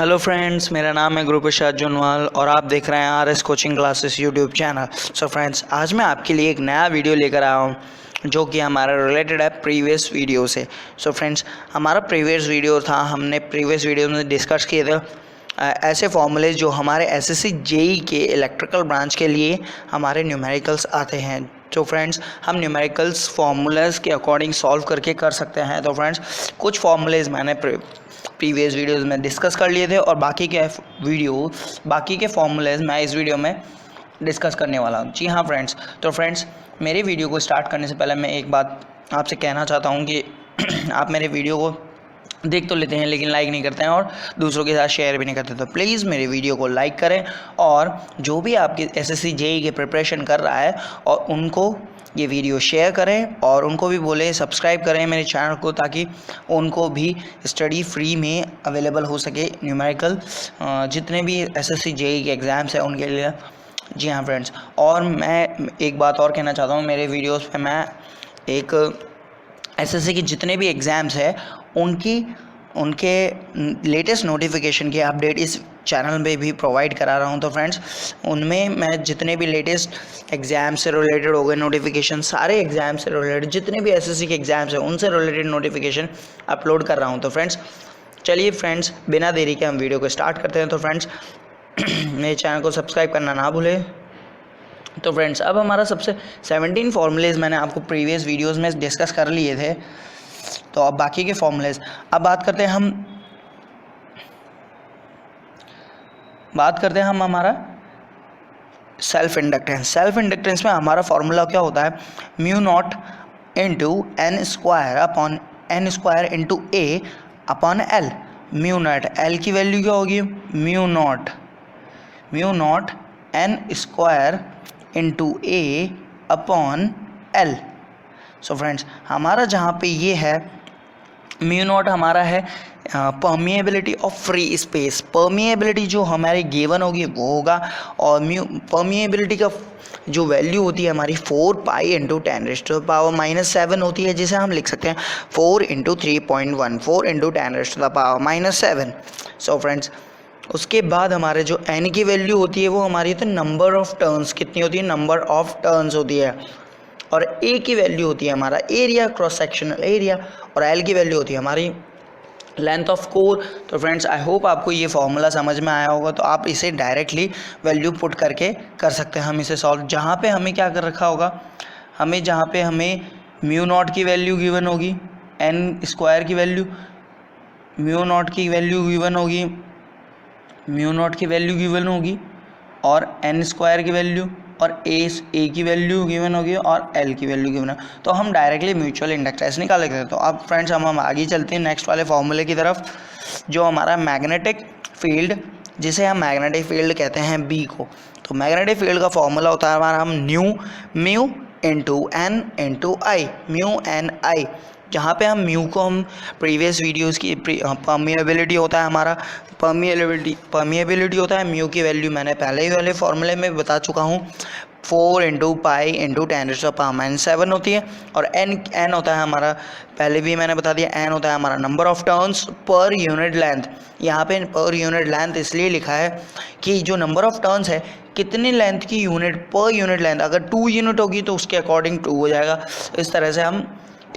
Hello friends, मेरा नाम है गुरु प्रसाद जोनवाल और आप देख रहे हैं RS coaching classes YouTube channel. So friends, आज मैं आपके लिए एक नया वीडियो लेकर आया हूँ जो कि हमारा रिलेटेड है प्रीवियस वीडियो से। सो फ्रेंड्स, हमारा प्रीवियस वीडियो था, हमने प्रीवियस वीडियो में डिस्कस किए थे ऐसे फॉर्मूले जो हमारे एसएससी जेई के इलेक्ट्रिकल ब्रांच के लिए हमारे न्यूमेरिकल्स आते हैं। तो फ्रेंड्स, हम न्यूमेरिकल्स फार्मूलाज के अकॉर्डिंग सॉल्व करके कर सकते हैं। तो फ्रेंड्स, कुछ फार्मूलेज मैंने प्रीवियस वीडियोस में डिस्कस कर लिए थे और बाकी के फार्मूलेज मैं इस वीडियो में डिस्कस करने वाला हूँ। जी हाँ फ्रेंड्स, तो फ्रेंड्स, मेरे वीडियो को स्टार्ट करने से पहले मैं एक बात आपसे कहना चाहता हूँ कि आप मेरे वीडियो को देख तो लेते हैं लेकिन लाइक नहीं करते हैं और दूसरों के साथ शेयर भी नहीं करते। तो प्लीज़ मेरे वीडियो को लाइक करें और जो भी आपके एसएससी जेई की प्रिपरेशन कर रहा है और उनको ये वीडियो शेयर करें और उनको भी बोले सब्सक्राइब करें मेरे चैनल को, ताकि उनको भी स्टडी फ्री में अवेलेबल हो सके न्यूमेरिकल जितने भी एसएससी जेई के एग्ज़ाम्स हैं उनके लिए। जी हाँ फ्रेंड्स, और मैं एक बात और कहना चाहता हूँ, मेरे वीडियोस पे मैं एक एसएससी के जितने भी एग्ज़ाम्स हैं उनके लेटेस्ट नोटिफिकेशन की अपडेट इस चैनल पे भी प्रोवाइड करा रहा हूँ। तो फ्रेंड्स, उनमें मैं जितने भी लेटेस्ट एग्ज़ाम से रिलेटेड हो गए नोटिफिकेशन, सारे एग्ज़ाम से रिलेटेड जितने भी एसएससी के एग्ज़ाम्स हैं उनसे रिलेटेड नोटिफिकेशन अपलोड कर रहा हूँ। तो फ्रेंड्स, चलिए फ्रेंड्स, बिना देरी के हम वीडियो को स्टार्ट करते हैं। तो फ्रेंड्स, मेरे चैनल को सब्सक्राइब करना ना भूलें। तो फ्रेंड्स, अब हमारा सबसे 17 फार्मूलेज मैंने आपको प्रीवियस वीडियोस में डिस्कस कर लिए थे। तो अब बाकी के फार्मूलेज, अब बात करते हैं हम हमारा सेल्फ इंडक्टेंस में हमारा फार्मूला क्या होता है, mu nought into n square upon n square into a upon l. Mu nought l की वैल्यू क्या होगी, mu nought n square into a upon l. So friends, हमारा जहाँ पे ये है म्यू नॉट हमारा है permeability of free space. Permeability जो हमारी गिवन होगी वो होगा, और परमिएबिलिटी का जो वैल्यू होती है हमारी 4 पाई इंटू 10⁻⁻7 होती है, जिसे हम लिख सकते हैं 4 इंटू 3.1, 4 इंटू 10⁻⁻7। सो फ्रेंड्स, उसके बाद हमारे जो n की वैल्यू होती है वो हमारी तो नंबर ऑफ टर्न्स कितनी होती है, नंबर ऑफ टर्न्स होती है, और a की वैल्यू होती है हमारा एरिया, क्रॉस सेक्शनल एरिया, और l की वैल्यू होती है हमारी लेंथ ऑफ कोर। तो फ्रेंड्स, आई होप आपको ये फॉर्मूला समझ में आया होगा। तो आप इसे डायरेक्टली वैल्यू पुट करके कर सकते हैं हम इसे सॉल्व। जहाँ पे हमें क्या कर रखा होगा, जहाँ पे हमें म्यू नॉट की वैल्यू गिवन होगी, एन स्क्वायर की वैल्यू, म्यू नॉट की वैल्यू गिवन होगी, और एन स्क्वायर की वैल्यू, और ए की वैल्यू गिवन होगी, और एल की वैल्यू गिवन है। तो हम डायरेक्टली म्यूचुअल इंडक्टेंस निकाल लेते हैं। तो अब फ्रेंड्स, हम आगे चलते हैं नेक्स्ट वाले फॉर्मूले की तरफ, जो हमारा मैग्नेटिक फील्ड, जिसे हम मैग्नेटिक फील्ड कहते हैं बी को। तो मैग्नेटिक फील्ड का फॉर्मूला होता है हमारा म्यू इंटू एन इंटू आई, म्यू एन आई, जहाँ पे हम म्यू को हम प्रीवियस वीडियोस की परमिएबिलिटी होता है हमारा, परमिएबिलिटी होता है। म्यू की वैल्यू मैंने पहले ही वाले फॉर्मूले में बता चुका हूँ, 4 इंटू पाई इंटू 10⁻⁻7 होती है, और एन होता है हमारा, पहले भी मैंने बता दिया, एन होता है हमारा number of turns per unit length. यहाँ पे पर यूनिट लेंथ इसलिए लिखा है कि जो नंबर ऑफ टर्न्स है कितनी लेंथ की यूनिट, पर यूनिट लेंथ, अगर 2 यूनिट होगी तो उसके अकॉर्डिंग 2 हो जाएगा। इस तरह से हम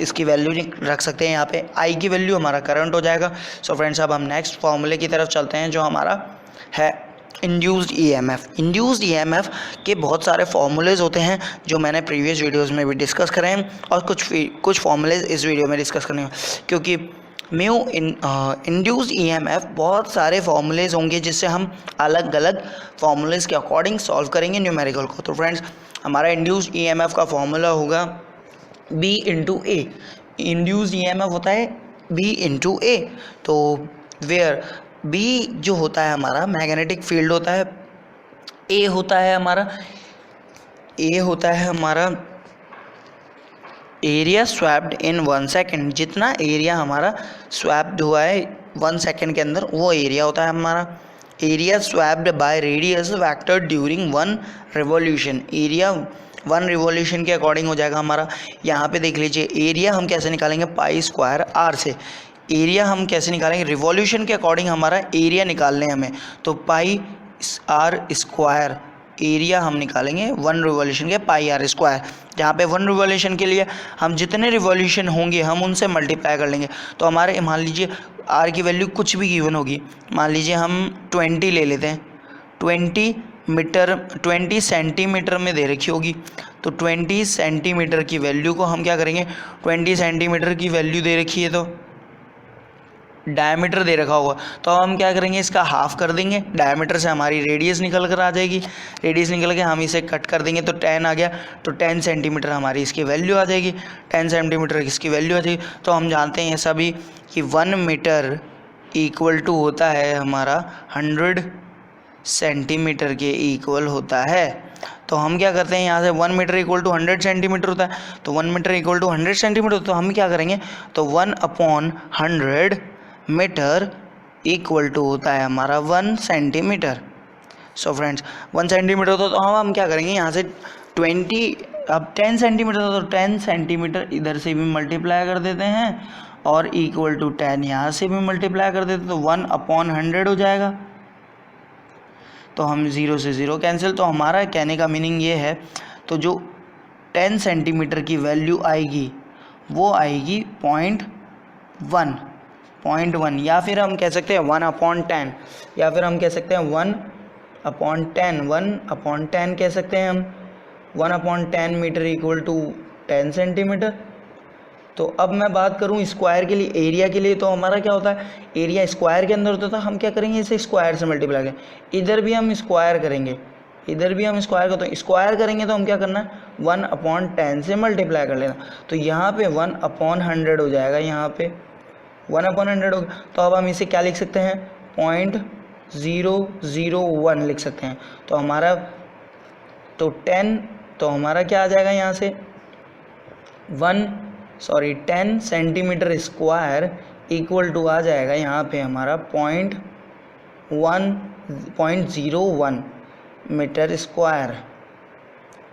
इसकी वैल्यू रख सकते हैं। यहाँ पे आई की वैल्यू हमारा करंट हो जाएगा। सो फ्रेंड्स, अब हम नेक्स्ट फॉर्मूले की तरफ चलते हैं, जो हमारा है इंड्यूस्ड ईएमएफ। इंड्यूस्ड ईएमएफ के बहुत सारे फार्मूलेज होते हैं जो मैंने प्रीवियस वीडियोस में भी डिस्कस करे हैं, और कुछ फार्मूलेज इस वीडियो में डिस्कस करने हैं, क्योंकि इंड्यूस्ड ईएमएफ बहुत सारे फार्मूलेज होंगे जिससे हम अलग अलग फार्मूलेज के अकॉर्डिंग सॉल्व करेंगे न्यूमेरिकल को। तो फ्रेंड्स, हमारा इंड्यूस्ड ईएमएफ का फॉर्मूला होगा B इंटू ए। इंड्यूस्ड ईएमएफ होता है B इंटू ए। तो वेयर B जो होता है हमारा मैग्नेटिक फील्ड होता है, A होता है हमारा एरिया स्वैप्ड इन 1 सेकेंड। जितना एरिया हमारा स्वैप्ड हुआ है 1 सेकेंड के अंदर, वो एरिया होता है हमारा area swapped by radius vector during 1 revolution. Area 1 revolution के अकॉर्डिंग हो जाएगा हमारा। यहाँ पे देख लीजिए, एरिया हम कैसे निकालेंगे, पाई स्क्वायर आर से। एरिया हम कैसे निकालेंगे, रिवॉल्यूशन के अकॉर्डिंग हमारा एरिया निकालने हमें, तो पाई आर स्क्वायर एरिया हम निकालेंगे 1 रिवॉल्यूशन के पाई आर स्क्वायर, जहाँ पे 1 रिवॉल्यूशन के लिए हम जितने रिवॉल्यूशन होंगे हम उनसे मल्टीप्लाई कर लेंगे। तो हमारे मान लीजिए आर की वैल्यू कुछ भी गिवन होगी, मान लीजिए हम 20 ले लेते हैं, 20 सेंटीमीटर में दे रखी होगी, तो 20 सेंटीमीटर की वैल्यू को हम क्या करेंगे, 20 सेंटीमीटर की वैल्यू दे रखी है तो डायमीटर दे रखा होगा, तो हम क्या करेंगे, इसका हाफ कर देंगे, डायमीटर से हमारी रेडियस निकल कर आ जाएगी, रेडियस निकल के हम इसे कट कर देंगे तो 10 आ गया, तो 10 सेंटीमीटर हमारी इसकी वैल्यू आ जाएगी, 10 सेंटीमीटर इसकी वैल्यू आ जाएगी। तो हम जानते हैं सभी कि 1 मीटर इक्वल टू होता है हमारा 100 सेंटीमीटर के इक्वल होता है। तो हम क्या करते हैं, यहाँ से 1 मीटर इक्वल टू 100 सेंटीमीटर होता है, तो 1 मीटर इक्वल टू 100 सेंटीमीटर, तो हम क्या करेंगे, तो 1/100 मीटर इक्वल टू होता है हमारा 1 सेंटीमीटर। सो फ्रेंड्स 1 सेंटीमीटर तो हम क्या करेंगे, यहाँ से 20 अब 10 सेंटीमीटर तो 10 सेंटीमीटर इधर से भी मल्टीप्लाई कर देते हैं और इक्वल टू 10 यहाँ से भी मल्टीप्लाई कर देते हैं, तो 1/100 हो जाएगा। तो हम 0 से 0 कैंसिल, तो हमारा कहने का मीनिंग ये है, तो जो 10 सेंटीमीटर की वैल्यू आएगी वो आएगी 0.1 या फिर हम कह सकते हैं 1/10, या फिर हम कह सकते हैं 1/10 कह सकते हैं हम, 1/10 मीटर इक्वल टू 10 सेंटीमीटर। तो अब मैं बात करूं स्क्वायर के लिए, एरिया के लिए, तो हमारा क्या होता है, एरिया स्क्वायर के अंदर होता है, हम क्या करेंगे, इसे स्क्वायर से मल्टीप्लाई करें, इधर भी हम स्क्वायर करेंगे, इधर भी हम स्क्वायर करते हैं, स्क्वायर करेंगे तो हम क्या करना है, 1/10 से मल्टीप्लाई कर लेना, तो यहाँ पे 1/100 हो जाएगा, यहाँ पे 1/100 हो गया। तो अब हम इसे क्या लिख सकते हैं, 0.001 लिख सकते हैं। तो हमारा तो 10, तो हमारा क्या आ जाएगा यहाँ से 10 सेंटीमीटर स्क्वायर इक्वल टू आ जाएगा यहाँ पे हमारा 0.01 मीटर स्क्वायर।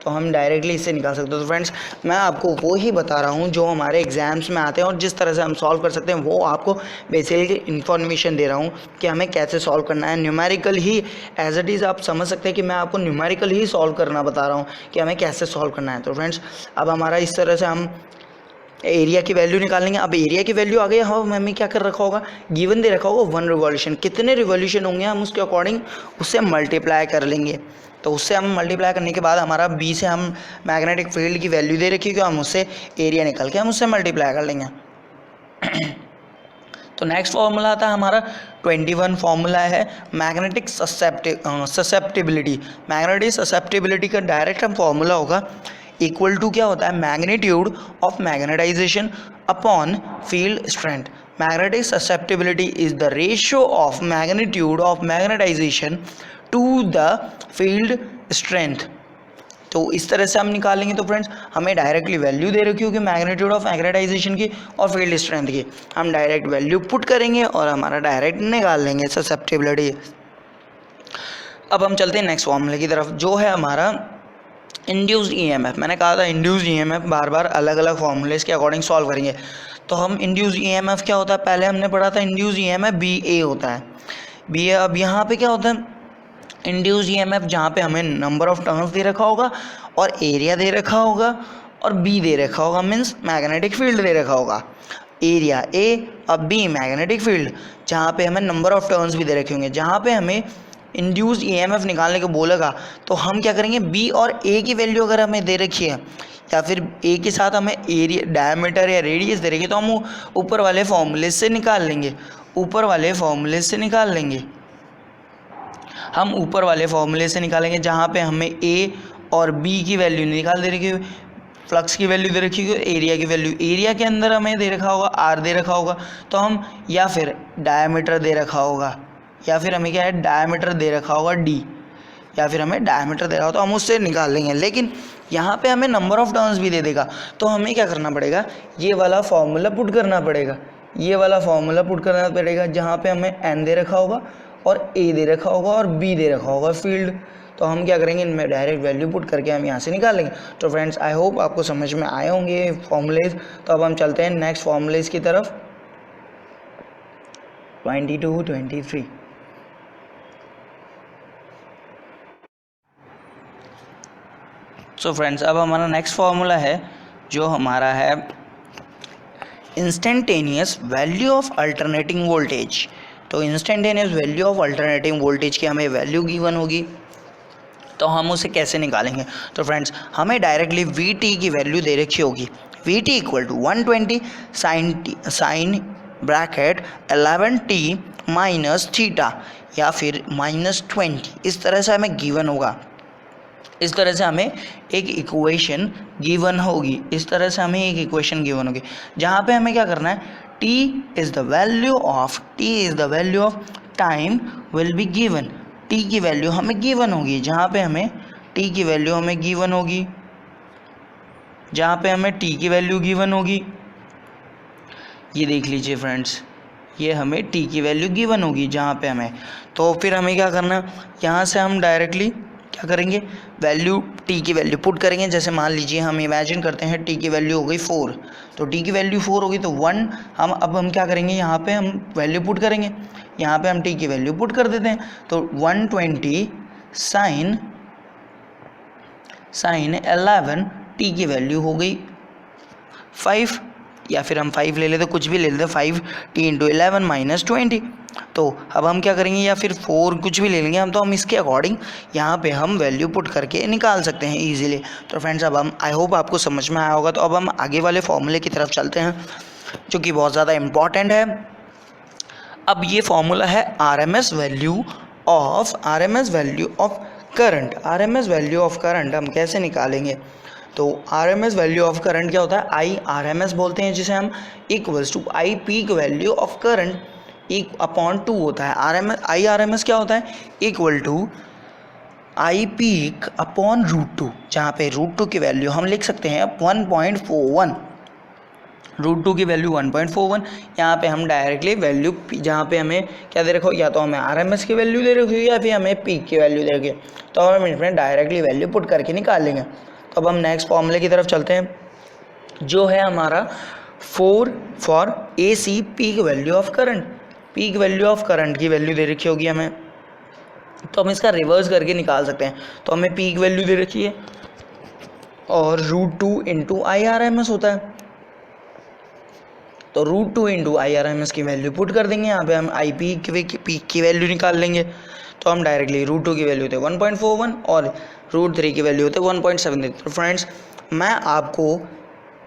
तो हम डायरेक्टली इससे निकाल सकते हैं। तो फ्रेंड्स मैं आपको वो ही बता रहा हूँ जो हमारे एग्जाम्स में आते हैं और जिस तरह से हम सॉल्व कर सकते हैं, वो आपको बेसिकली इन्फॉर्मेशन दे रहा हूँ कि हमें कैसे सॉल्व करना है। न्यूमेरिकल ही एज इट इज़ आप समझ सकते हैं कि मैं आपको न्यूमेरिकल ही सॉल्व करना बता रहा हूँ कि हमें कैसे सॉल्व करना है। तो फ्रेंड्स अब हमारा इस तरह से हम एरिया की वैल्यू निकालेंगे। अब एरिया की वैल्यू आ गई, हम हमें क्या कर रखा होगा, गिवन दे रखा होगा 1 रिवॉल्यूशन, कितने रिवॉल्यूशन होंगे हम उसके अकॉर्डिंग उससे मल्टीप्लाई कर लेंगे। तो उससे हम मल्टीप्लाई करने के बाद हमारा बी से हम मैग्नेटिक फील्ड की वैल्यू दे रखी है, हम उससे एरिया निकल के हम उससे मल्टीप्लाई कर लेंगे। तो नेक्स्ट फॉर्मूला आता है हमारा 21 फॉर्मूला है मैग्नेटिक ससेप्टिबिलिटी। मैग्नेटिक ससेप्टिबिलिटी का डायरेक्ट हम फॉर्मूला होगा इक्वल टू क्या होता है, magnitude of magnetisation upon field strength. Magnetic susceptibility is the ratio of magnitude of magnetisation to the field strength. तो इस तरह से हम निकालेंगे। तो फ्रेंड्स हमें डायरेक्टली वैल्यू दे रखी होगी मैग्नीट्यूड ऑफ मैग्नेटाइजेशन की और फील्ड स्ट्रेंथ की, हम डायरेक्ट वैल्यू पुट करेंगे और हमारा डायरेक्ट निकाल लेंगे ससेप्टिबिलिटी। अब हम चलते हैं नेक्स्ट फॉर्मूले की तरफ जो है हमारा इंड्यूस्ड ईएमएफ। मैंने कहा था इंड्यूस्ड ईएमएफ बार बार अलग अलग फॉर्मूलेस के अकॉर्डिंग सॉल्व करेंगे। तो हम इंड्यूस्ड ईएमएफ क्या होता है, पहले हमने पढ़ा था इंड्यूस्ड ईएमएफ BA होता है, BA। अब यहाँ पे क्या होता है इंड्यूस्ड ईएमएफ, जहाँ पे हमें नंबर ऑफ टर्न्स दे रखा होगा और एरिया दे रखा होगा और B दे रखा होगा, मीन्स मैग्नेटिक फील्ड दे रखा होगा। एरिया A और B मैग्नेटिक फील्ड, जहाँ पे हमें नंबर ऑफ टर्न्स भी दे रखे होंगे। जहाँ पे हमें इंड्यूस्ड ईएमएफ निकालने को बोलेगा तो हम क्या करेंगे, B और A की वैल्यू अगर हमें दे रखी है या फिर A के साथ हमें एरिया डायमीटर या रेडियस दे रखी है तो हम ऊपर वाले फॉर्मूले से निकाल लेंगे, ऊपर वाले फॉर्मूले से निकाल लेंगे। हम ऊपर वाले फॉर्मूले से निकालेंगे जहाँ पे हमें A और B की वैल्यू निकाल दे रखी है, फ्लक्स की वैल्यू दे रखी है, एरिया की वैल्यू, एरिया के अंदर हमें दे रखा होगा R दे रखा होगा, तो हम या फिर डायमीटर दे रखा होगा या फिर हमें क्या है डायमीटर दे रखा होगा D, या फिर हमें डायमीटर दे रहा हो तो हम उससे निकाल लेंगे। लेकिन यहाँ पे हमें नंबर ऑफ टर्न्स भी दे देगा तो हमें क्या करना पड़ेगा, ये वाला फॉर्मूला पुट करना पड़ेगा, ये वाला फॉर्मूला पुट करना पड़ेगा जहाँ पे हमें N दे रखा होगा और A दे रखा होगा और B दे रखा होगा फील्ड। तो हम क्या करेंगे, इनमें डायरेक्ट वैल्यू पुट करके हम यहाँ से निकाल लेंगे। तो फ्रेंड्स आई होप आपको समझ में आए होंगे फॉर्मूलेज। तो अब हम चलते हैं नेक्स्ट फॉर्मूलेज की तरफ। 22, 23। सो फ्रेंड्स, अब हमारा नेक्स्ट फॉर्मूला है जो हमारा है instantaneous value of alternating voltage. तो instantaneous value of alternating voltage की हमें वैल्यू गिवन होगी, तो हम उसे कैसे निकालेंगे। तो फ्रेंड्स, हमें डायरेक्टली वी टी की वैल्यू दे रखी होगी, V T equal to 120 sine bracket 11t minus theta या फिर -20, इस तरह से हमें गिवन होगा। इस तरह से हमें एक इक्वेशन गिवन होगी, इस तरह से हमें एक इक्वेशन गिवन होगी, जहाँ पे हमें क्या करना है, t is the value of time will be given. t की वैल्यू हमें गिवन होगी, जहाँ पे हमें t की वैल्यू हमें गिवन होगी, जहाँ पे हमें t की वैल्यू गिवन होगी, ये देख लीजिए फ्रेंड्स, ये हमें t की वैल्यू गिवन होगी जहाँ पे हमें। तो फिर हमें क्या करना है, यहाँ से हम डायरेक्टली क्या करेंगे, वैल्यू t की वैल्यू पुट करेंगे। जैसे मान लीजिए हम इमेजिन करते हैं t की वैल्यू हो गई 4, तो t की वैल्यू 4 होगी तो 1 हम क्या करेंगे, यहाँ पे हम वैल्यू पुट करेंगे, यहाँ पे हम t की वैल्यू पुट कर देते हैं। तो 120 साइन 11 t की वैल्यू हो गई 5, या फिर हम 5 ले लेते, कुछ भी ले लेते, 5t इंटू 11 माइनस 20। तो अब हम क्या करेंगे, या फिर 4 कुछ भी ले लेंगे हम, तो हम इसके अकॉर्डिंग यहाँ पे हम वैल्यू पुट करके निकाल सकते हैं इजीली। तो फ्रेंड्स, अब हम आई होप आपको समझ में आया होगा। तो अब हम आगे वाले फॉर्मूले की तरफ चलते हैं जो कि बहुत ज़्यादा इम्पॉर्टेंट है। अब ये फॉर्मूला है RMS value of current. RMS value of current हम कैसे निकालेंगे, तो RMS वैल्यू ऑफ करंट क्या होता है, IRMS बोलते हैं जिसे हम, equals to I peak value of current upon 2 होता है। IRMS क्या होता है, equal to I peak upon √2, जहाँ पे √2 की वैल्यू हम लिख सकते हैं 1.41, √2 की वैल्यू 1.41। यहाँ पे हम डायरेक्टली वैल्यू, जहाँ पे हमें क्या दे रखा हो, या तो हमें RMS की वैल्यू दे रखी है या फिर हमें पीक की वैल्यू दे रखी है, तो हम इसमें डायरेक्टली वैल्यू पुट करके निकाल लेंगे। तो अब हम नेक्स्ट फॉर्मूले की तरफ चलते हैं, जो है हमारा 4 for AC peak value of current. Peak value of current की वैल्यू दे रखी होगी हमें, तो हम इसका रिवर्स करके निकाल सकते हैं। तो हमें पीक वैल्यू दे रखी है और √2 इंटू IRMS होता है, तो √2 इंटू IRMS की वैल्यू पुट कर देंगे। यहाँ पे हम आई पीक की वैल्यू निकाल लेंगे, तो हम डायरेक्टली √2 की वैल्यू होते 1.41 और √3 की वैल्यू होते 1.73। तो फ्रेंड्स, मैं आपको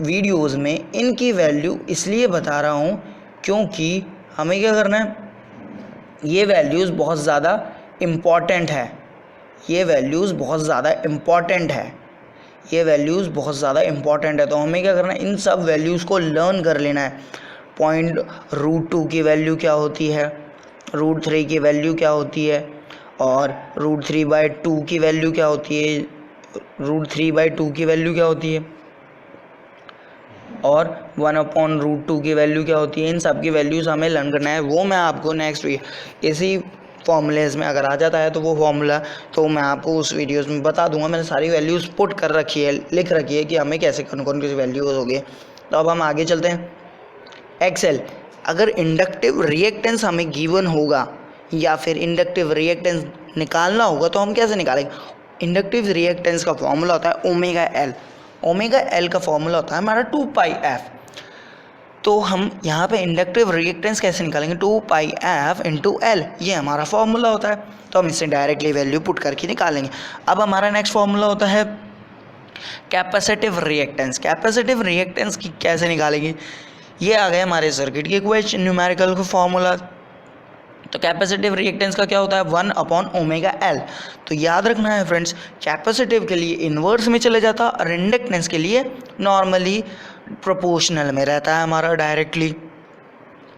वीडियोस में इनकी वैल्यू इसलिए बता रहा हूँ क्योंकि हमें क्या करना है, ये वैल्यूज़ बहुत ज़्यादा इम्पॉर्टेंट है, ये वैल्यूज़ बहुत ज़्यादा इम्पॉर्टेंट है, ये वैल्यूज़ बहुत ज़्यादा इम्पॉर्टेंट है। तो हमें क्या करना है, इन सब वैल्यूज़ को लर्न कर लेना है। √2 की वैल्यू क्या होती है, √3 की वैल्यू क्या होती है, और √3/2 की वैल्यू क्या होती है, √3/2 की वैल्यू क्या होती है, और 1/√2 की वैल्यू क्या होती है। इन सब की वैल्यूज़ हमें लर्न करना है। वो मैं आपको नेक्स्ट इसी फॉर्मूलेज़ में अगर आ जाता है तो वो फॉर्मूला तो मैं आपको उस वीडियोस में बता दूंगा। मैंने सारी वैल्यूज़ पुट कर रखी है, लिख रखी है कि हमें कैसे कौन कौन सी वैल्यूज़ होगी। तो अब हम आगे चलते हैं। एक्सेल, अगर इंडक्टिव रिएक्टेंस हमें गिवन होगा या फिर इंडक्टिव रिएक्टेंस निकालना होगा तो हम कैसे निकालेंगे। इंडक्टिव रिएक्टेंस का फॉर्मूला होता है ओमेगा एल। ओमेगा एल का फॉर्मूला होता है हमारा 2πf। तो हम यहाँ पे इंडक्टिव रिएक्टेंस कैसे निकालेंगे, 2πf इंटू एल, ये हमारा फॉर्मूला होता है। तो हम इससे डायरेक्टली वैल्यू पुट करके निकालेंगे। अब हमारा नेक्स्ट फॉर्मूला होता है कैपेसिटिव रिएक्टेंस। कैपेसिटिव रिएक्टेंस की कैसे निकालेंगे, ये आ गए हमारे सर्किट के इक्वेशन, न्यूमेरिकल का फॉर्मूला। तो कैपेसिटिव रिएक्टेंस का क्या होता है, 1/ओमेगा एल। तो याद रखना है फ्रेंड्स, कैपेसिटिव के लिए इन्वर्स में चले जाता और इंडक्टेंस के लिए नॉर्मली प्रोपोर्शनल में रहता है हमारा डायरेक्टली।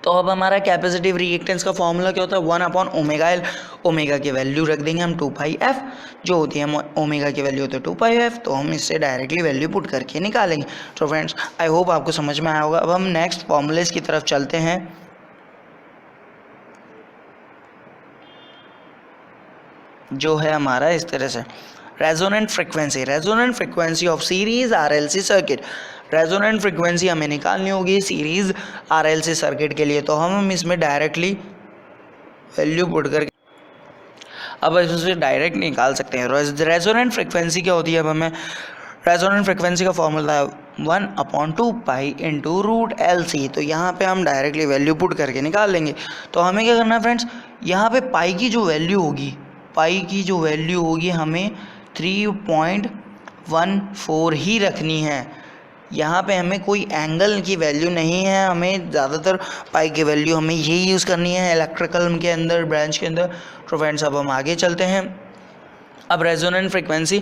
तो अब हमारा कैपेसिटिव रिएक्टेंस का फॉर्मूला क्या होता है, 1/ओमेगा एल। ओमेगा की वैल्यू रख देंगे हम 2πf, जो होती है ओमेगा की वैल्यू होती है 2πf। तो हम इससे डायरेक्टली वैल्यू पुट करके निकालेंगे। तो फ्रेंड्स, आई होप आपको समझ में आया होगा। अब हम नेक्स्ट फॉर्मूलेस की तरफ चलते हैं, जो है हमारा इस तरह से resonant frequency. Resonant frequency of series RLC circuit. Resonant frequency हमें निकालनी होगी सीरीज RLC सर्किट के लिए। तो हम इसमें डायरेक्टली वैल्यू पुट करके अब इससे डायरेक्ट निकाल सकते हैं। रेजोनेंट फ्रिक्वेंसी क्या होती है? अब हमें रेजोनेंट फ्रिक्वेंसी का फॉर्मूला है 1/2 पाई इंटू रूट LC। तो यहाँ पे हम डायरेक्टली वैल्यू पुट करके निकाल लेंगे। तो हमें क्या करना है फ्रेंड्स, यहाँ पे पाई की जो वैल्यू होगी हमें 3.14 ही रखनी है। यहाँ पे हमें कोई एंगल की वैल्यू नहीं है, हमें ज़्यादातर पाई की वैल्यू हमें यही यूज़ करनी है इलेक्ट्रिकल के अंदर, ब्रांच के अंदर। तो फ्रेंड्स अब हम आगे चलते हैं। अब रेजोनेंट फ्रिक्वेंसी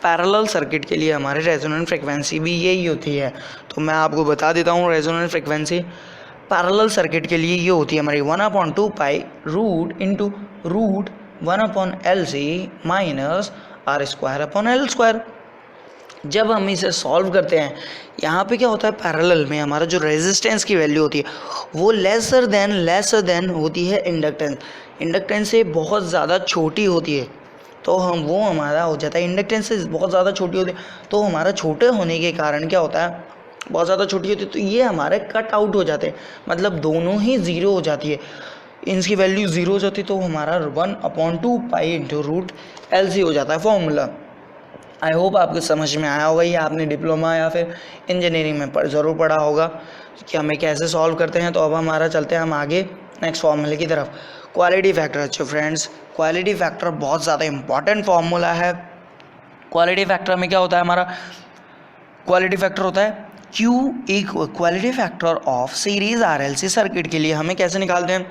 पैरेलल सर्किट के लिए हमारी रेजोनेंट फ्रिक्वेंसी भी यही होती है। तो मैं आपको बता देता हूँ, रेजोनेंट फ्रिक्वेंसी पैरेलल सर्किट के लिए ये होती है हमारी 1/2 pi root into root 1/LC minus R²/L²। जब हम इसे सॉल्व करते हैं, यहाँ पे क्या होता है, पैरेलल में हमारा जो रेजिस्टेंस की वैल्यू होती है वो लेसर देन होती है इंडक्टेंस से बहुत ज़्यादा छोटी होती है। तो वो हमारा हो जाता है, इंडक्टेंस से बहुत ज़्यादा छोटी होती है। तो हमारा छोटे होने के कारण क्या होता है, बहुत ज़्यादा छोटी होती है, तो ये हमारे कट आउट हो जाते हैं, मतलब दोनों ही ज़ीरो हो जाती है, इनकी वैल्यू ज़ीरो हो जाती है। तो हमारा 1/2 पाई इंटू रूट LC हो जाता है फॉर्मूला। आई होप आपको समझ में आया होगा, ये आपने डिप्लोमा या फिर इंजीनियरिंग में ज़रूर पढ़ा होगा कि हमें कैसे सॉल्व करते हैं। तो अब हमारा चलते हैं हम आगे नेक्स्ट फॉर्मूले की तरफ, क्वालिटी फैक्टर। अच्छा फ्रेंड्स, क्वालिटी फैक्टर बहुत ज़्यादा इंपॉर्टेंट फॉर्मूला है। क्वालिटी फैक्टर में क्या होता है, हमारा क्वालिटी फैक्टर होता है quality factor of series RLC circuit के लिए हमें कैसे निकालते हैं,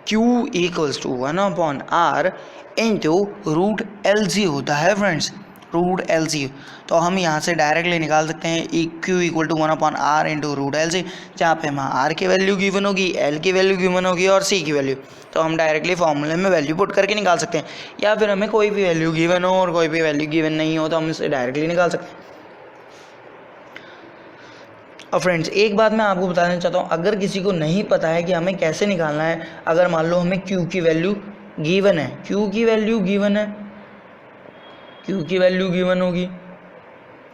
Q = 1/R into root LC होता है फ्रेंड्स, रूट LC। तो हम यहाँ से डायरेक्टली निकाल सकते हैं Q = 1/R into root LC, जहाँ पे हमारा R की वैल्यू गिवन होगी, L की वैल्यू गिवन होगी और C की वैल्यू। तो हम डायरेक्टली फॉर्मूले में वैल्यू पुट करके निकाल सकते हैं, या फिर हमें कोई भी वैल्यू गिवन हो और कोई भी वैल्यू गिवन नहीं हो तो हम इसे डायरेक्टली निकाल सकते हैं। और फ्रेंड्स एक बात मैं आपको बताना चाहता हूँ, अगर किसी को नहीं पता है कि हमें कैसे निकालना है, अगर मान लो हमें Q की वैल्यू गिवन है, Q की वैल्यू गिवन होगी,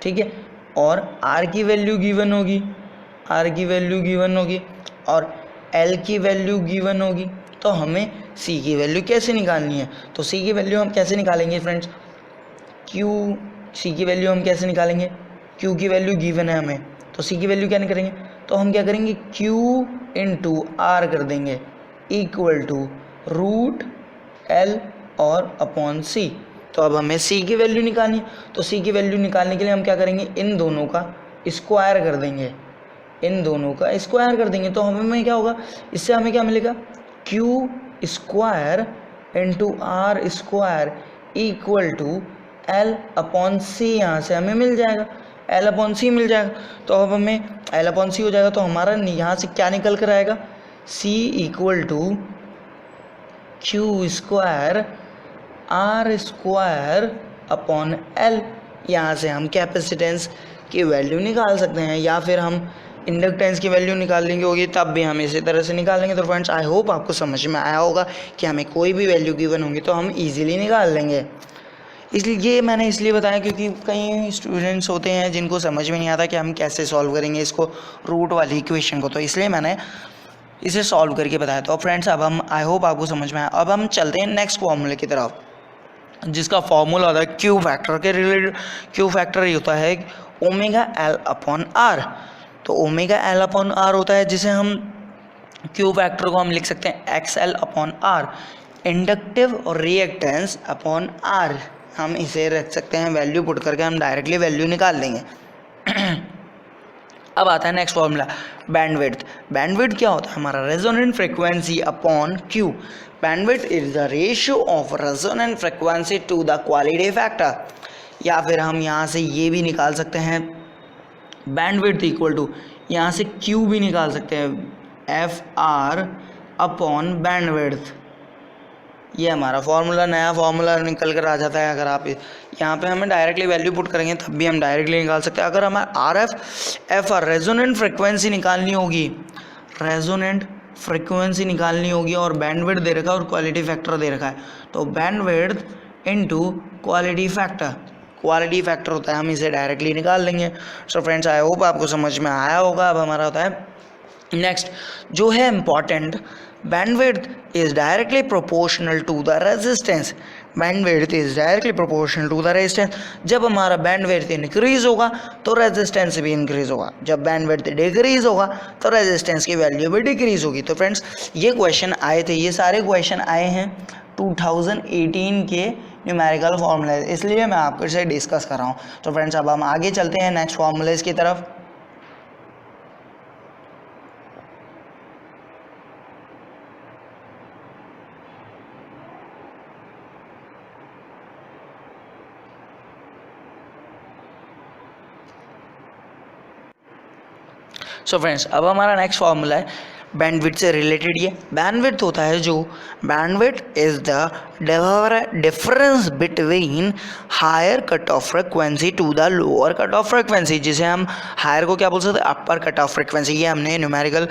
ठीक है, और R की वैल्यू गिवन होगी, और L की वैल्यू गिवन होगी, तो हमें C की वैल्यू कैसे निकालनी है। तो C की वैल्यू हम कैसे निकालेंगे फ्रेंड्स, C की वैल्यू हम कैसे निकालेंगे, Q की वैल्यू गिवन है हमें, तो C की वैल्यू क्या करेंगे, तो हम क्या करेंगे Q इंटू R कर देंगे इक्वल टू रूट L और अपॉन C। तो अब हमें C की वैल्यू निकालनी है, तो C की वैल्यू निकालने के लिए हम क्या करेंगे, इन दोनों का स्क्वायर कर देंगे, तो हमें क्या होगा, इससे हमें क्या मिलेगा, Q square into R square equal to L upon C, यहाँ से हमें मिल जाएगा L/C मिल जाएगा। तो अब हमें L/C हो जाएगा, तो हमारा यहाँ से क्या निकल कर आएगा, C = Q square R square upon L। यहाँ से हम कैपेसिटेंस की वैल्यू निकाल सकते हैं, या फिर हम इंडक्टेंस की वैल्यू निकाल लेंगे होगी, तब भी हम इसी तरह से निकालेंगे। तो फ्रेंड्स आई होप आपको समझ में आया होगा कि हमें कोई भी वैल्यू गिवन होगी तो हम ईजिली निकाल लेंगे। इसलिए ये मैंने इसलिए बताया क्योंकि कई स्टूडेंट्स होते हैं जिनको समझ में नहीं आता कि हम कैसे सॉल्व करेंगे इसको, रूट वाली इक्वेशन को, तो इसलिए मैंने इसे सॉल्व करके बताया। तो फ्रेंड्स अब हम आई होप आपको समझ में आया। अब हम चलते हैं नेक्स्ट फॉर्मूले की तरफ, जिसका फॉर्मूला होता है Q फैक्टर के रिलेटेड। Q फैक्टर ये होता है ω/L/R। तो ω/L/R होता है, जिसे हम Q फैक्टर को हम लिख सकते हैं XL/R, इंडक्टिव और रिएक्टेंस अपॉन R। हम इसे रख सकते हैं, वैल्यू पुट करके हम डायरेक्टली वैल्यू निकाल लेंगे। अब आता है नेक्स्ट फॉर्मूला, बैंडविड्थ। बैंडविड्थ क्या होता है, हमारा resonant frequency upon Q। Bandwidth is the ratio of resonant frequency to the quality factor. या फिर हम यहाँ से ये भी निकाल सकते हैं, बैंडविड्थ इक्वल टू, यहाँ से Q भी निकाल सकते हैं, FR अपॉन बैंडविड्थ। ये हमारा फार्मूला, नया फार्मूला निकल कर आ जाता है। अगर आप यहाँ पे हमें डायरेक्टली वैल्यू पुट करेंगे तब भी हम डायरेक्टली निकाल सकते हैं। अगर हमें RF FR रेजोनेंट फ्रिक्वेंसी निकालनी होगी और बैंडविड्थ दे रखा है और क्वालिटी फैक्टर दे रखा है, तो बैंडविड्थ इनटू क्वालिटी फैक्टर होता है, हम इसे डायरेक्टली निकाल लेंगे। सो फ्रेंड्स आई होप आपको समझ में आया होगा। अब हमारा होता है नेक्स्ट जो है important bandwidth is directly proportional to the resistance. Bandwidth is directly proportional to the resistance. जब हमारा बैंडविड्थ इंक्रीज होगा तो रेजिस्टेंस भी इंक्रीज होगा, जब बैंडविड्थ डिक्रीज होगा तो रेजिस्टेंस की वैल्यू भी डिक्रीज होगी. तो फ्रेंड्स ये क्वेश्चन आए थे, ये सारे क्वेश्चन आए हैं 2018 के न्यूमेरिकल फार्मूले, इसलिए मैं आपके से डिस्कस कर रहा हूँ. तो फ्रेंड्स अब हम आगे चलते हैं नेक्स्ट फार्मूलेज की तरफ. सो फ्रेंड्स अब हमारा नेक्स्ट फार्मूला है बैंडविड्थ से रिलेटेड. ये बैंडविड्थ होता है जो bandwidth is the difference between higher cut off frequency to the lower cut off frequency, जिसे हम हायर को क्या बोल सकते हैं, अपर कट ऑफ फ्रिक्वेंसी. ये हमने न्यूमेरिकल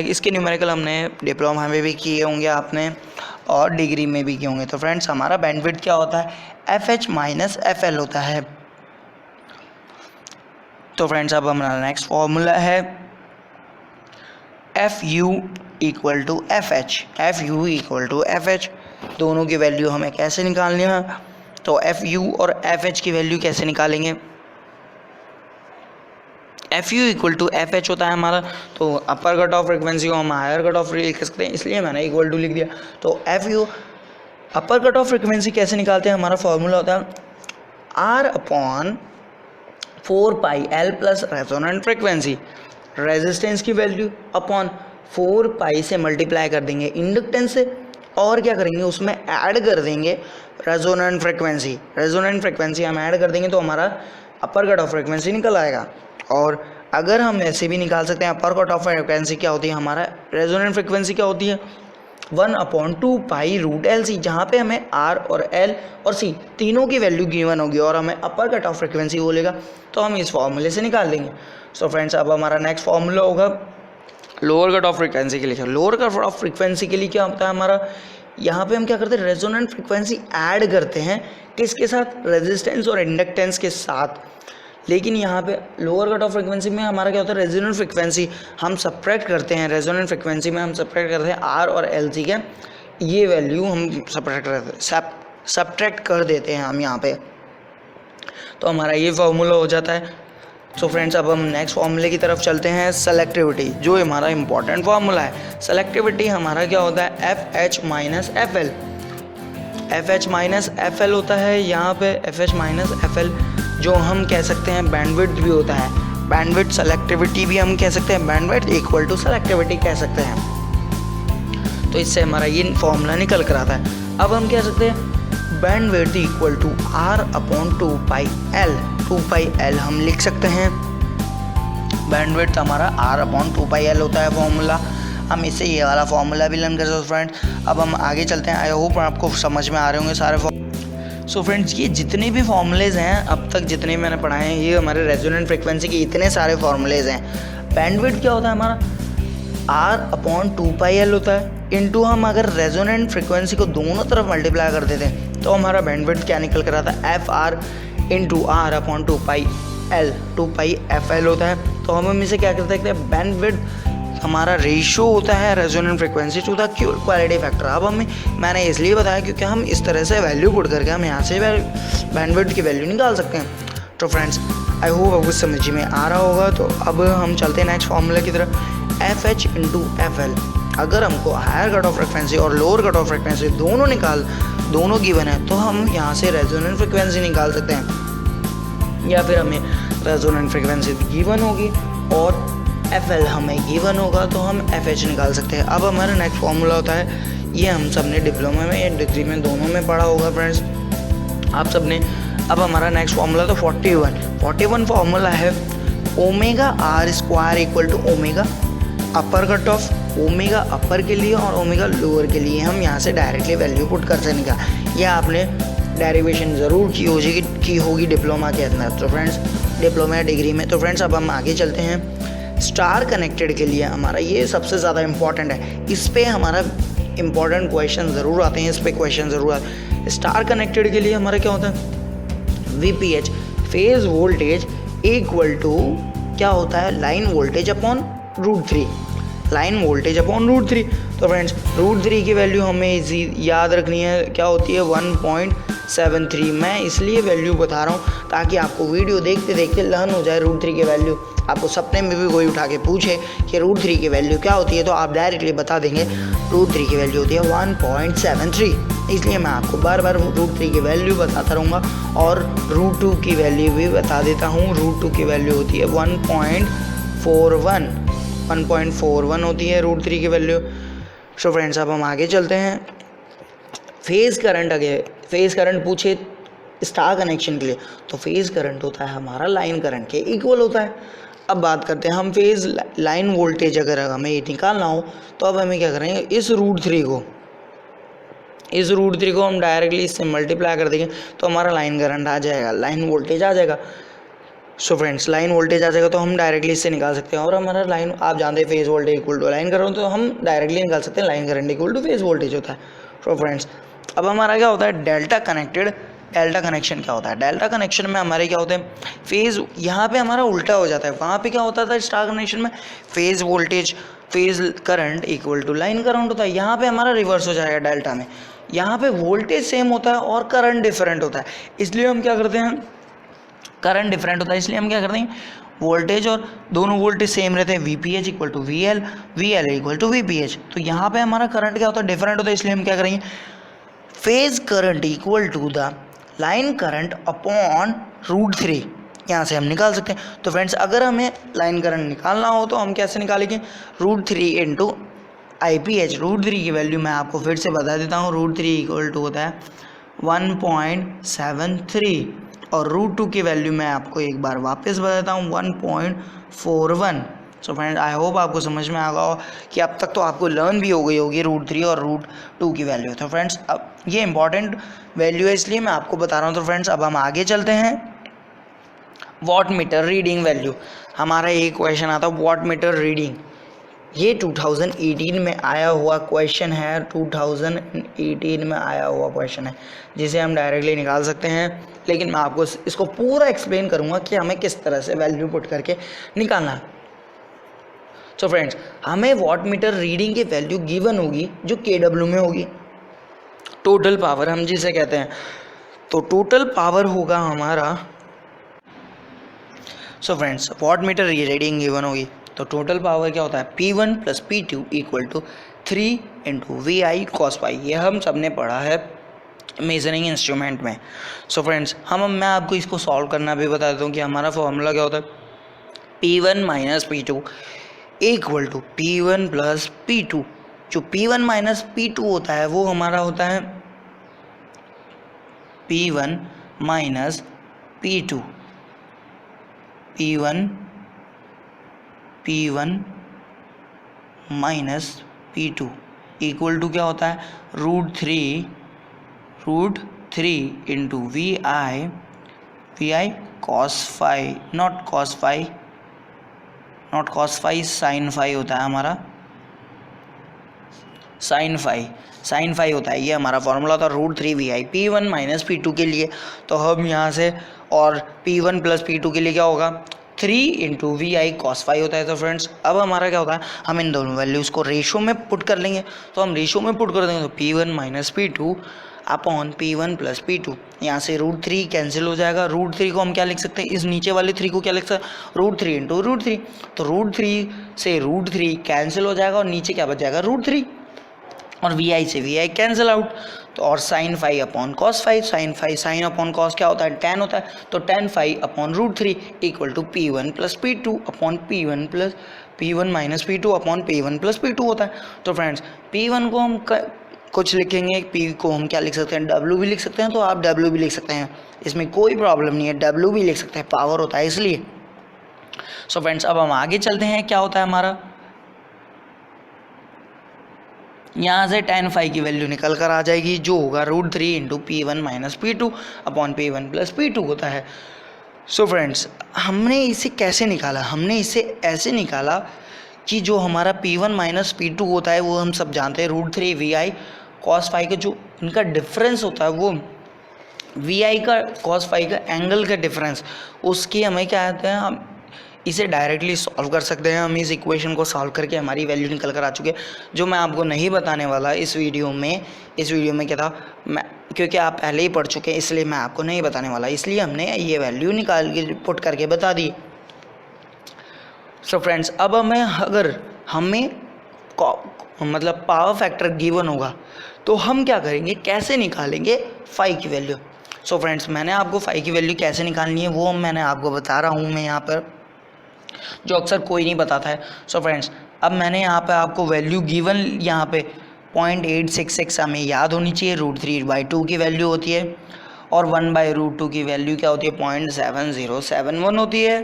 इसके न्यूमेरिकल हमने डिप्लोमा में भी किए होंगे आपने और डिग्री में भी किए होंगे. तो फ्रेंड्स हमारा बैंडविड्थ क्या होता है, FH माइनस FL होता है. तो फ्रेंड्स अब हमारा नेक्स्ट फॉर्मूला है FU equal to FH. FU equal to FH, दोनों की वैल्यू हमें कैसे निकालनी है. तो FU और FH की वैल्यू कैसे निकालेंगे, FU इक्वल टू FH होता है हमारा. तो अपर कट ऑफ फ्रिक्वेंसी को हम हायर कट ऑफ लिख सकते हैं, इसलिए मैंने इक्वल टू लिख दिया. तो FU अपर कट ऑफ फ्रिक्वेंसी कैसे निकालते हैं, हमारा फॉर्मूला होता है R अपॉन 4 पाई L plus resonant frequency. Resistance की वैल्यू अपॉन 4 पाई से मल्टीप्लाई कर देंगे इंडक्टेंस से, और क्या करेंगे उसमें ऐड कर देंगे रेजोनेंट फ्रिक्वेंसी. रेजोनेंट फ्रिक्वेंसी हम ऐड कर देंगे तो हमारा अपर कट ऑफ फ्रिक्वेंसी निकल आएगा. और अगर हम ऐसे भी निकाल सकते हैं अपर कट ऑफ फ्रिक्वेंसी क्या होती है, हमारा रेजोनेंट फ्रिक्वेंसी क्या होती है 1/2 पाई रूट LC, जहाँ पे हमें R और L और C तीनों की वैल्यू गिवन होगी और हमें अपर कट ऑफ फ्रिक्वेंसी बोलेगा, तो हम इस फॉर्मूले से निकाल देंगे. सो फ्रेंड्स अब हमारा नेक्स्ट फॉर्मूला होगा लोअर कट ऑफ फ्रिक्वेंसी के लिए. लोअर कट ऑफ फ्रिक्वेंसी के लिए क्या होता है हमारा, यहाँ पे हम क्या करते हैं रेजोनेंट फ्रिक्वेंसी ऐड करते हैं किसके साथ, रेजिस्टेंस और इंडक्टेंस के साथ. लेकिन यहाँ पे लोअर कट ऑफ फ्रिक्वेंसी में हमारा क्या होता है रेजोनेंट फ्रिक्वेंसी हम सब्ट्रैक्ट करते हैं. रेजोनेंट फ्रिक्वेंसी में हम सब्ट्रैक्ट करते हैं R और LC के, ये वैल्यू हम सब्ट्रैक्ट कर देते हैं हम यहाँ पे. तो हमारा ये फार्मूला हो जाता है. सो फ्रेंड्स अब हम नेक्स्ट फार्मूले की तरफ चलते हैं, सेलेक्टिविटी, जो हमारा इंपॉर्टेंट फार्मूला है. सेलेक्टिविटी हमारा क्या होता है FH minus FL. FH minus FL होता है यहाँ पे, FH माइनस FL जो हम कह सकते हैं बैंडविड्थ भी होता है. बैंडविड्थ सेलेक्टिविटी भी हम कह सकते हैं, बैंडविड्थ इक्वल टू सेलेक्टिविटी कह सकते हैं. तो इससे हमारा ये फॉर्मूला निकल कर आता है. अब हम कह सकते हैं bandwidth equal to R upon 2 pi L. 2 pi L हम लिख सकते हैं. बैंडविड्थ हमारा R अपॉन 2 पाई L होता है फॉर्मूला. हम इससे ये वाला फॉर्मूला भी लर्न कर सकते हैं फ्रेंड्स. अब हम आगे चलते हैं. आई होप आपको समझ में आ रहे होंगे सारे. सो फ्रेंड्स ये जितने भी फॉर्मूलेज हैं अब तक जितने मैंने पढ़ाए हैं, ये हमारे रेजोनेंट फ्रिक्वेंसी के इतने सारे फॉर्मूलेज हैं. बैंडविड्थ क्या होता है हमारा R अपॉन 2 पाई L होता है. इनटू हम अगर रेजोनेंट फ्रिक्वेंसी को दोनों तरफ मल्टीप्लाई कर देते हैं तो हमारा बैंडविड्थ क्या निकल कर आता है FR into R upon 2 pi L. 2 पाई FL होता है. तो हम इसे क्या कर सकते हैं, बैंडविड्थ हमारा रेशियो होता है resonant frequency to the quality factor. अब मैंने इसलिए बताया क्योंकि हम इस तरह से वैल्यू पुट करके हम यहाँ से बैंडविड्थ की वैल्यू निकाल सकते हैं. तो फ्रेंड्स आई होप आपको समझ में आ रहा होगा. तो अब हम चलते हैं नेक्स्ट फॉर्मूला की तरफ, FH इंटू FL. अगर हमको हायर कट ऑफ फ्रिक्वेंसी और लोअर कट ऑफ फ्रिक्वेंसी दोनों गिवन है तो हम यहाँ से रेजोनेंट फ्रिक्वेंसी निकाल सकते हैं, या फिर हमें रेजोनेंट फ्रिक्वेंसी गिवन होगी और FL हमें गिवन होगा तो हम FH निकाल सकते हैं. अब हमारा नेक्स्ट फॉर्मूला होता है, ये हम सब ने डिप्लोमा में या डिग्री में दोनों में पढ़ा होगा फ्रेंड्स आप सब ने. अब हमारा नेक्स्ट फॉर्मूला तो 41 फॉर्मूला है omega R square equal to omega upper cut off, omega upper के लिए और ओमेगा लोअर के लिए हम यहाँ से डायरेक्टली वैल्यू पुट कर सकेंगे. यह आपने डेरिवेशन ज़रूर की होगी डिप्लोमा के अंदर. तो फ्रेंड्स डिप्लोमा या डिग्री में. तो फ्रेंड्स अब हम आगे चलते हैं. स्टार कनेक्टेड के लिए हमारा ये सबसे ज़्यादा इम्पॉर्टेंट है. इस पर हमारा इम्पॉर्टेंट क्वेश्चन ज़रूर आते हैं, इस पर क्वेश्चन ज़रूर आते हैं. स्टार कनेक्टेड के लिए हमारा क्या होता है VPH phase voltage equal to क्या होता है line voltage upon √3. Line voltage upon √3। तो फ्रेंड्स √3 की वैल्यू हमें याद रखनी है, क्या होती है 1.73। मैं इसलिए वैल्यू बता रहा हूँ ताकि आपको वीडियो देखते देखते लर्न हो जाए √3 की वैल्यू। आपको सपने में भी कोई उठा के पूछे कि √3 की वैल्यू क्या होती है तो आप डायरेक्टली बता देंगे √3 की वैल्यू होती है 1.73। इसलिए मैं आपको बार बार √3 की वैल्यू बताता रहूँगा और √2 की वैल्यू भी बता देता हूँ। √2 की वैल्यू होती है 1.41 होती है √3 की वैल्यू। सो फ्रेंड्स अब हम आगे चलते हैं। फेज़ करंट पूछे स्टार कनेक्शन के लिए तो फेज़ करंट होता है हमारा लाइन करंट के इक्वल होता है। अब बात करते हैं हम फेज़ लाइन वोल्टेज, अगर हमें ये निकालना हो तो अब हमें क्या करेंगे, इस √3 को हम डायरेक्टली इससे मल्टीप्लाई कर देंगे तो हमारा लाइन करंट आ जाएगा, लाइन वोल्टेज आ जाएगा। सो फ्रेंड्स लाइन वोल्टेज आ जाएगा तो हम डायरेक्टली इससे निकाल सकते हैं। और हमारा लाइन, आप जानते हैं phase voltage equal to line current, तो हम डायरेक्टली निकाल सकते हैं line current equal to phase voltage होता है। सो फ्रेंड्स अब हमारा क्या होता है डेल्टा कनेक्शन क्या होता है। डेल्टा कनेक्शन में हमारे क्या होते हैं फेज़, यहाँ पे हमारा उल्टा हो जाता है। वहाँ पे क्या होता था स्टार कनेक्शन में phase voltage phase current equal to line current होता है। यहाँ पे हमारा रिवर्स हो जाएगा डेल्टा में, यहाँ पे वोल्टेज सेम होता है और करंट डिफरेंट होता है। इसलिए हम क्या करते हैं, करंट डिफरेंट होता है इसलिए हम क्या करते हैं वोल्टेज और दोनों वोल्टेज सेम रहते हैं, VPH equal to VL equal to VPH। तो यहाँ पे हमारा करंट क्या होता है डिफरेंट होता है, इसलिए हम क्या करेंगे phase current equal to the line current upon √3 यहाँ से हम निकाल सकते हैं। तो फ्रेंड्स अगर हमें लाइन करंट निकालना हो तो हम कैसे निकालेंगे, √3 इंटू IPH। √3 की वैल्यू मैं आपको फिर से बता देता हूँ, √3 इक्वल टू होता है 1.73 और √2 की वैल्यू मैं आपको एक बार वापस बताता हूँ 1.41। सो फ्रेंड्स आई होप आपको समझ में आ गया कि अब तक तो आपको लर्न भी हो गई होगी √3 और √2 की वैल्यू। तो फ्रेंड्स अब ये इंपॉर्टेंट वैल्यू है इसलिए मैं आपको बता रहा हूँ। तो फ्रेंड्स अब हम आगे चलते हैं। वॉट मीटर रीडिंग वैल्यू, हमारा एक क्वेश्चन आता है वॉट मीटर रीडिंग। ये 2018 में आया हुआ क्वेश्चन है, 2018 में आया हुआ क्वेश्चन है जिसे हम डायरेक्टली निकाल सकते हैं, लेकिन मैं आपको इसको पूरा एक्सप्लेन करूँगा कि हमें किस तरह से वैल्यू पुट करके निकालना है। सो फ्रेंड्स हमें वॉट मीटर रीडिंग की वैल्यू गिवन होगी जो KW में होगी, टोटल पावर हम जिसे कहते हैं। तो टोटल पावर होगा हमारा, so friends watt meter reading given होगी तो टोटल पावर क्या होता है P1 + P2 equal to 3 × VI cos ∅। ये हम सब ने पढ़ा है मेजरिंग इंस्ट्रूमेंट में। सो फ्रेंड्स मैं आपको इसको सॉल्व करना भी बता देता हूँ कि हमारा फॉर्मूला क्या होता है P1 - P2 equal to P1 + P2। जो P1 - P2 होता है वो हमारा होता है P1 - P2 P1 - P2 equal to क्या होता है √3 into VI cos ∅, not cos ∅, sin ∅ होता है हमारा, sin ∅ होता है। ये हमारा फॉर्मूला था √3 VI P1 - P2 के लिए। तो हम यहाँ से, और P1 + P2 के लिए क्या होगा 3 × VI cos ∅ होता है। तो फ्रेंड्स अब हमारा क्या होता है हम इन दोनों वैल्यूज़ को रेशो में पुट कर लेंगे। तो हम रेशो में पुट कर देंगे तो P1 - P2 upon P1 + P2। यहाँ से √3 कैंसिल हो जाएगा। √3 को हम क्या लिख सकते हैं, इस नीचे वाले 3 को क्या लिख सकते हैं √3 × √3। तो √3 से √3 कैंसिल हो जाएगा और नीचे क्या बच जाएगा √3 और VI से VI कैंसिल आउट। तो और sin ∅ upon cos ∅, sin upon cos क्या होता है tan होता है। तो tan ∅ upon √3 equal to P1 + P2 upon P1 - P2 upon P1 + P2 होता है। तो फ्रेंड्स P1 को हम कुछ लिखेंगे, P को हम क्या लिख सकते हैं W भी लिख सकते हैं, तो आप W भी लिख सकते हैं, इसमें कोई प्रॉब्लम नहीं है, W भी लिख सकते हैं, पावर होता है इसलिए। सो फ्रेंड्स अब हम आगे चलते हैं। क्या होता है हमारा, यहाँ से tan ∅ की वैल्यू निकल कर आ जाएगी जो होगा √3 into P1 - P2 upon P1 + P2 होता है। सो फ्रेंड्स हमने इसे कैसे निकाला, हमने इसे ऐसे निकाला कि जो हमारा P1 - P2 होता है वो हम सब जानते हैं √3 VI cos ∅ का जो इनका डिफरेंस होता है वो VI का cos ∅ का एंगल का डिफरेंस, उसकी हमें क्या कहते हैं हम इसे डायरेक्टली सॉल्व कर सकते हैं हम। इस इक्वेशन को सॉल्व करके हमारी वैल्यू निकल कर आ चुकी है, जो मैं आपको नहीं बताने वाला इस वीडियो में। इस वीडियो में क्या था, मैं क्योंकि आप पहले ही पढ़ चुके हैं इसलिए मैं आपको नहीं बताने वाला, इसलिए हमने ये वैल्यू निकाल के पुट करके बता दी। सो फ्रेंड्स, अब हमें मतलब पावर फैक्टर गिवन होगा तो हम क्या करेंगे, कैसे निकालेंगे फाई की वैल्यू। सो फ्रेंड्स, मैंने आपको फाई की वैल्यू कैसे निकालनी है वो मैंने आपको बता रहा हूँ मैं यहाँ पर, जो अक्सर कोई नहीं बताता है। सो फ्रेंड्स, अब मैंने यहाँ पे आपको वैल्यू गिवन यहाँ पे 0.866 हमें याद होनी चाहिए, √3/2 की वैल्यू होती है, और 1/√2 की वैल्यू क्या होती है, 0.7071 होती है,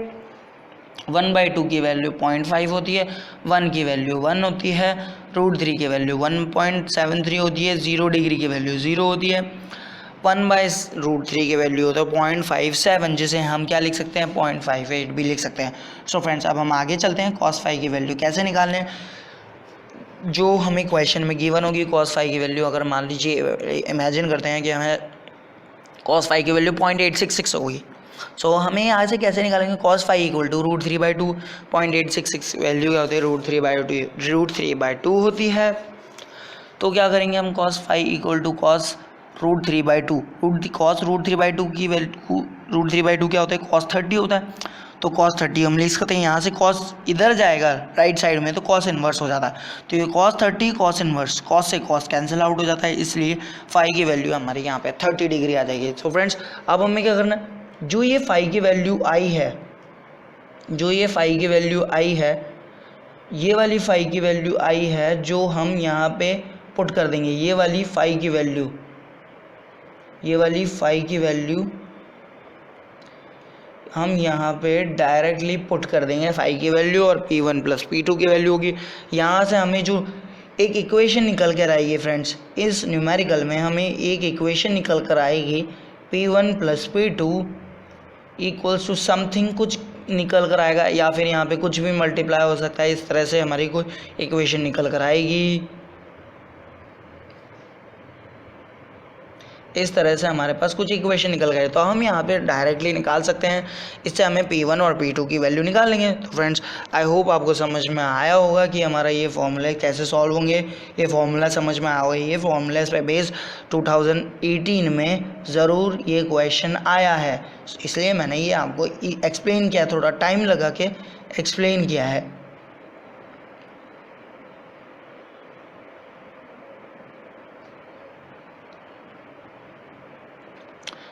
1/2 की वैल्यू 0.5 होती है, 1 की वैल्यू 1 होती है, √3 की वैल्यू 1.73 होती है, 0 डिग्री की वैल्यू 0 होती है, 1/√3 की वैल्यू होता है 0.57, जिसे हम क्या लिख सकते हैं, 0.58 भी लिख सकते हैं। सो फ्रेंड्स, अब हम आगे चलते हैं cos फाई की वैल्यू कैसे निकालने, जो हमें क्वेश्चन में गिवन होगी। cos फाई की वैल्यू अगर मान लीजिए इमेजिन करते हैं कि हमें cos फाई की वैल्यू 0.866 होगी, सो हमें यहाँ से कैसे निकालेंगे, cos phi equal to √3/2, 0.866 value क्या होती है, √3/2 होती है। तो क्या करेंगे हम, cos phi equal to cos √3/2, cos √3/2 की वैल्यू, √3/2 क्या होता है, cos 30 होता है। तो cos 30 हम लिख सकते हैं, यहाँ से cos इधर जाएगा राइट साइड में तो cos इनवर्स हो जाता है, तो ये cos 30 cos इनवर्स, cos से cos कैंसिल आउट हो जाता है, इसलिए फाई की वैल्यू हमारे यहाँ पे 30 डिग्री आ जाएगी। सो फ्रेंड्स, अब हमें क्या करना है, जो ये फाई की वैल्यू आई है, जो ये फाई की वैल्यू आई है, ये वाली फाई की वैल्यू आई है, जो हम यहाँ पे पुट कर देंगे, ये वाली फाई की वैल्यू, ये वाली फाई की वैल्यू हम यहाँ पे डायरेक्टली पुट कर देंगे फाई की वैल्यू, और P1 + P2 की वैल्यू होगी। यहाँ से हमें जो एक इक्वेशन निकल कर आएगी फ्रेंड्स, इस न्यूमेरिकल में हमें एक इक्वेशन निकल कर आएगी, P1 + P2 equals to something, कुछ निकल कर आएगा, या फिर यहाँ पे कुछ भी मल्टीप्लाई हो सकता है। इस तरह से हमारी कोई इक्वेशन निकल कर आएगी, इस तरह से हमारे पास कुछ इक्वेशन निकल गए, तो हम यहाँ पे डायरेक्टली निकाल सकते हैं। इससे हमें P1 और P2 की वैल्यू निकाल लेंगे। तो फ्रेंड्स, आई होप आपको समझ में आया होगा कि हमारा ये फॉर्मूले कैसे सॉल्व होंगे। ये फॉर्मूला समझ में आया होगा, ये फॉर्मूले पे बेस 2018 में ज़रूर ये क्वेश्चन आया है, इसलिए मैंने ये आपको एक्सप्लेन किया, थोड़ा टाइम लगा के एक्सप्लेन किया है।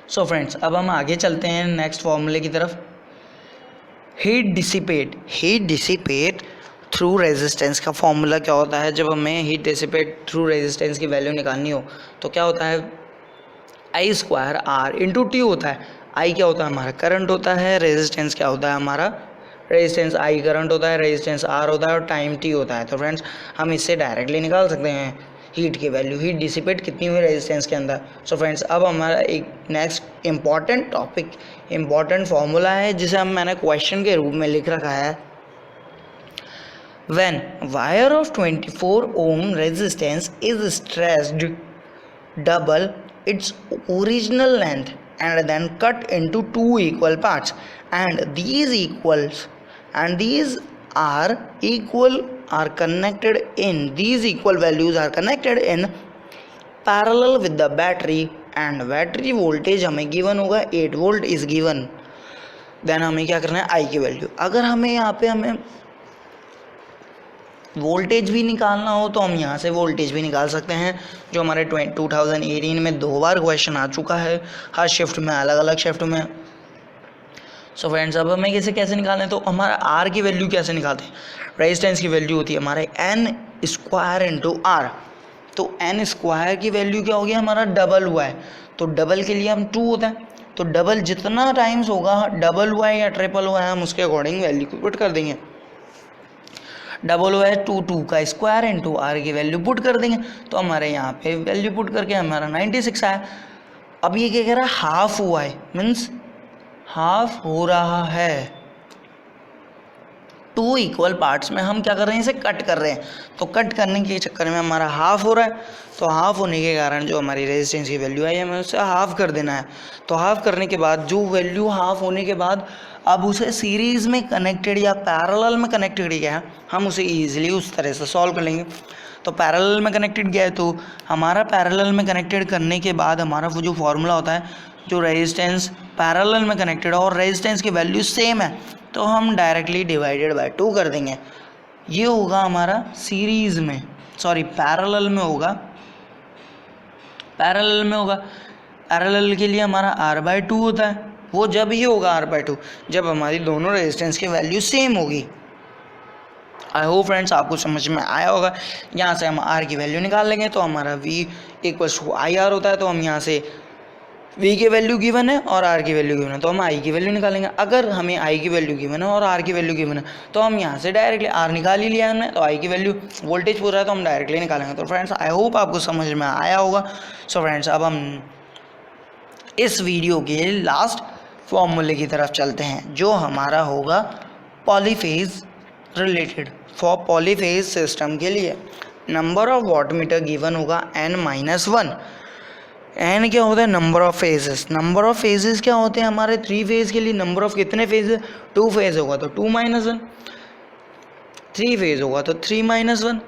सो फ्रेंड्स, अब हम आगे चलते हैं नेक्स्ट फॉर्मूले की तरफ। हीट डिसिपेट थ्रू रेजिस्टेंस का फॉर्मूला क्या होता है, जब हमें हीट डिसिपेट थ्रू रेजिस्टेंस की वैल्यू निकालनी हो तो क्या होता है, I² R/T होता है। I क्या होता है, हमारा करंट होता है, रेजिस्टेंस क्या होता है, हमारा रेजिस्टेंस I करंट होता है, रेजिस्टेंस R होता है, और टाइम T होता है। तो फ्रेंड्स, हम इससे डायरेक्टली निकाल सकते हैं हीट की वैल्यू, हीट डिसिपेट कितनी हुई रेजिस्टेंस के अंदर। सो फ्रेंड्स, अब हमारा एक next important topic, important formula है, जिसे मैंने क्वेश्चन के रूप में लिख रखा है। When wire of 24 ohm resistance is stressed double its original length and then cut into 2 equal parts, and these equal values are connected in parallel with the battery, and battery voltage हमें given होगा 8 volt is given। then हमें क्या करना है, I की value, अगर हमें यहाँ पे हमें वोल्टेज भी निकालना हो तो हम यहाँ से वोल्टेज भी निकाल सकते हैं, जो हमारे 2018 में 2 बार क्वेश्चन आ चुका है, हर शिफ्ट में, अलग अलग शिफ्ट में। सो फ्रेंड्स, अब हमें कैसे निकालें, तो हमारा R की वैल्यू कैसे निकालते हैं, रेजिस्टेंस की वैल्यू होती है हमारे N² × R। तो N² की वैल्यू क्या होगी, हमारा डबल हुआ है, तो डबल के लिए हम 2 होता है, तो डबल जितना टाइम्स होगा, डबल हुआ है या ट्रिपल हुआ है, हम उसके अकॉर्डिंग वैल्यू को पुट कर देंगे। डबल हुआ है 2 का स्क्वायर इंटू R की वैल्यू पुट कर देंगे, तो हमारे यहाँ पे वैल्यू पुट करके हमारा 96 आया। अब ये क्या कह रहा है, हाफ हुआ है, मीन्स हाफ हो रहा है, 2 इक्वल पार्ट्स में हम क्या कर रहे हैं, इसे कट कर रहे हैं। तो कट करने के चक्कर में हमारा हाफ हो रहा है, तो हाफ होने के कारण जो हमारी रेजिस्टेंस की वैल्यू है हमें उसे हाफ कर देना है। तो हाफ करने के बाद जो वैल्यू हाफ होने के बाद अब उसे सीरीज़ में कनेक्टेड या पैरेलल में कनेक्टेड क्या है, हम उसे ईजिली उस तरह से सॉल्व कर लेंगे। तो पैरेलल में कनेक्टेड गया है, तो हमारा पैरेलल में कनेक्टेड करने के बाद हमारा वो जो फॉर्मूला होता है, जो रेजिस्टेंस पैरेलल में कनेक्टेड है और रेजिस्टेंस की वैल्यू सेम है, तो हम डायरेक्टली डिवाइडेड बाय 2 कर देंगे। ये होगा हमारा सीरीज़ में, सॉरी पैरेलल में होगा, पैरेलल के लिए हमारा r/2 होता है। वो जब ही होगा r/2 जब हमारी दोनों रेजिस्टेंस की वैल्यू सेम होगी। आई होप फ्रेंड्स आपको समझ में आया होगा। यहाँ से हम r की वैल्यू निकाल लेंगे, तो हमारा v = IR होता है। तो हम यहाँ से v की वैल्यू गिवन है और r की वैल्यू गिवन है, तो हम i की वैल्यू निकालेंगे। अगर हमें i की वैल्यू गिवन है और r की वैल्यू गिवन है, तो हम यहाँ से डायरेक्टली r निकाल ही लिया हमने, तो i की वैल्यू वोल्टेज पूरा है तो हम डायरेक्टली निकालेंगे। तो फ्रेंड्स आई होप आपको समझ में आया होगा। सो फ्रेंड्स अब हम इस वीडियो के लास्ट फॉर्मूले की तरफ चलते हैं, जो हमारा होगा polyphase related. For polyphase system के लिए नंबर ऑफ वाटमीटर गिवन होगा n-1। n क्या होता है, number of phases. Number of phases क्या होते हैं हमारे 3 फेज के लिए, नंबर ऑफ कितने फेज है, 2 फेज होगा तो 2-1, 3 फेज होगा तो 3-1,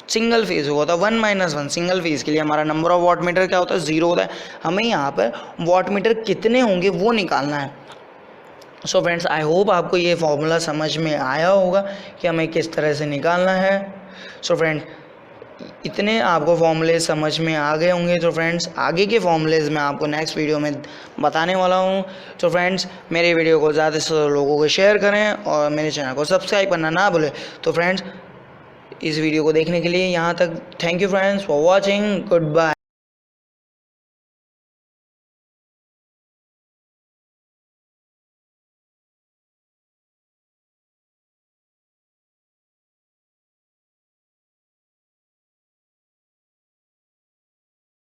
सिंगल फेज होगा तो 1-1। सिंगल फेज के लिए हमारा नंबर ऑफ वाटमीटर क्या होता है, 0 होता है। हमें यहाँ पर वाटमीटर कितने होंगे वो निकालना है। सो फ्रेंड्स आई होप आपको ये फॉर्मूला समझ में आया होगा कि हमें किस तरह से निकालना है। सो फ्रेंड इतने आपको फॉर्मूले समझ में आ गए होंगे। तो फ्रेंड्स आगे के फॉर्मूलेज मैं आपको नेक्स्ट वीडियो में बताने वाला हूँ। तो फ्रेंड्स मेरे वीडियो को ज़्यादा से लोगों को शेयर करें और मेरे चैनल को सब्सक्राइब करना ना भूलें। तो फ्रेंड्स इस वीडियो को देखने के लिए यहाँ तक thank you friends for watching, good bye.